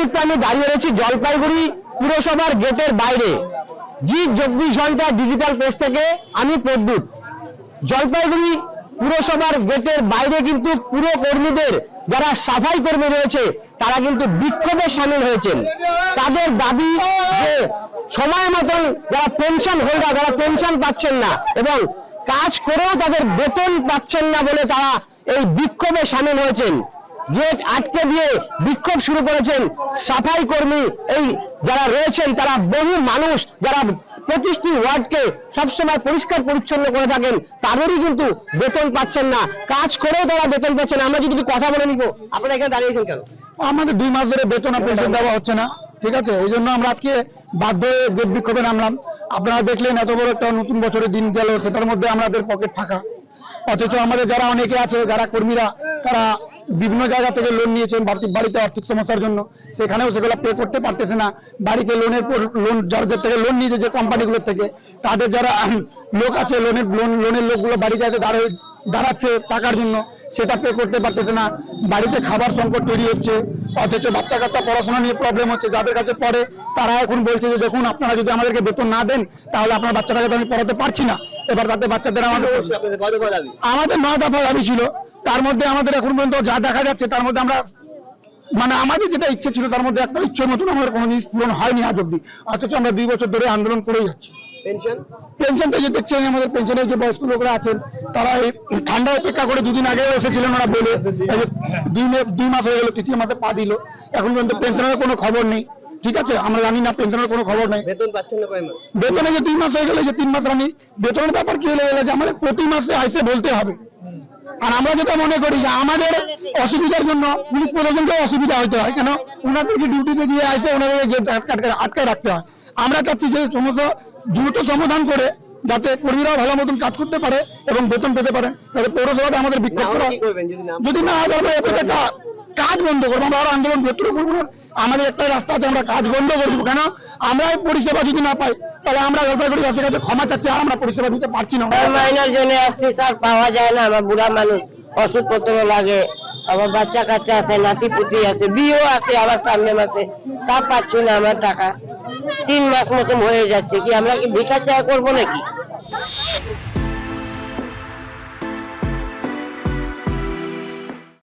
মুহূর্তে আমি দাঁড়িয়ে রয়েছি জলপাইগুড়ি পুরসভার গেটের বাইরে। জি 24 ঘন্টা ডিজিটাল প্রেস থেকে আমি প্রদ্যুৎ। জলপাইগুড়ি পুরসভার গেটের বাইরে কিন্তু পুরো কর্মীদের যারা সাফাই কর্মী রয়েছে তারা কিন্তু বিক্ষোভে সামিল হয়েছেন। তাদের দাবি যে সময় মতন যারা পেনশন হোল্ডার যারা পেনশন পাচ্ছেন না এবং কাজ করেও তাদের বেতন পাচ্ছেন না বলে তারা এই বিক্ষোভে সামিল হয়েছেন। গেট আটকে দিয়ে বিক্ষোভ শুরু করেছেন সাফাই কর্মী এই যারা রয়েছেন তারা বহু মানুষ যারা 25টি ওয়ার্ডকে সবসময় পরিষ্কার পরিচ্ছন্ন করে থাকেন তাদেরই কিন্তু বেতন পাচ্ছেন না, কাজ করেও তারা বেতন পাচ্ছেন। আমরা যদি কথা বলে নিব, আপনারা এখানে দাঁড়িয়েছেন কেন? আমাদের 2 মাস ধরে বেতন পেনশন দেওয়া হচ্ছে না, ঠিক আছে, এই জন্য আমরা আজকে বাধ্য হয়ে গেট বিক্ষোভে নামলাম। আপনারা দেখলেন এত বড় একটা নতুন বছরের দিন গেল, সেটার মধ্যে আমাদের পকেট ফাঁকা, অথচ আমাদের যারা অনেকে আছে যারা কর্মীরা তারা বিভিন্ন জায়গা থেকে লোন নিয়েছেন বাড়িতে আর্থিক সমস্যার জন্য, সেখানেও সেগুলো পে করতে পারতেছে না। বাড়িতে লোন যাদের থেকে লোন নিয়েছে যে কোম্পানিগুলোর থেকে, তাদের যারা লোক আছে লোনের লোকগুলো বাড়িতে আছে দাঁড়াচ্ছে টাকার জন্য, সেটা পে করতে পারতেছে না। বাড়িতে খাবার সংকট তৈরি হচ্ছে, অথচ বাচ্চা কাচ্চা পড়াশোনা নিয়ে প্রবলেম হচ্ছে। যাদের কাছে পড়ে তারা এখন বলছে যে দেখুন আপনারা যদি আমাদেরকে বেতন না দেন তাহলে আপনার বাচ্চাটাকে তো আমি পড়াতে পারছি না। এবার তাতে বাচ্চাদের আমাদের 9 দফা দাবি ছিল, তার মধ্যে আমাদের এখন পর্যন্ত যা দেখা যাচ্ছে তার মধ্যে আমরা আমাদের যেটা ইচ্ছে ছিল তার মধ্যে একটা ইচ্ছের মতন আমাদের কোনো জিনিস পূরণ হয়নি আজ অব্দি, অথচ আমরা 2 বছর ধরে আন্দোলন করেই যাচ্ছি। পেনশন তো যে দেখছেন আমাদের পেনশনের যে বয়স্ক লোকরা আছেন তারা এই ঠান্ডা অপেক্ষা করে 2 দিন আগেও এসেছিলেন, ওরা বলে 2 মাস হয়ে গেল, 3য় মাসে পা দিল, এখন পর্যন্ত পেনশনের কোনো খবর নেই। ঠিক আছে, আমরা জানি না পেনশনের কোনো খবর নেই। বেতন পাচ্ছেন না কয় মাস? বেতনে যে 3 মাস হয়ে গেল, যে 3 মাস রানি বেতনের ব্যাপার কি হয়ে গেল যে আমাদের প্রতি মাসে আইসে বলতে হবে। আর আমরা যেটা মনে করি যে আমাদের অসুবিধার জন্য পুলিশ প্রশাসনকে অসুবিধা হতে হয়, কেন ওনাদেরকে ডিউটিতে দিয়ে আসে ওনাদেরকে গেট আটকায় রাখতে হয়। আমরা চাচ্ছি যে সমস্ত দ্রুত সমাধান করে যাতে কর্মীরাও ভালো মতন কাজ করতে পারে এবং বেতন পেতে পারে। তাহলে পৌরসভাতে আমাদের বিক্ষোভ করা যদি না হয় তাহলে কাজ বন্ধ করবো, আমরা আরো আন্দোলন বৃহত্তর করবো। আমাদের একটাই রাস্তা আছে, আমরা কাজ বন্ধ করবো। কেন আমরা এই পরিষেবা যদি না পাই তাহলে আমরা জলপাইগুড়িবাসীর কাছে ক্ষমা চাচ্ছি, আর আমরা পরিষেবা দিতে পারছি না। মাইনার জন্য আসছি স্যার, পাওয়া যায় না। আমার বুড়া মানুষ, ওষুধপত্র লাগে, আমার বাচ্চা কাচ্চা আছে, নাতি পুতি আছে, বিয়েও আছে আবার সামনে মাসে, তা পাচ্ছি না। আমার টাকা 3 মাস মতন হয়ে যাচ্ছে, কি আমরা কি ভিক্ষা চাওয়া করবো নাকি?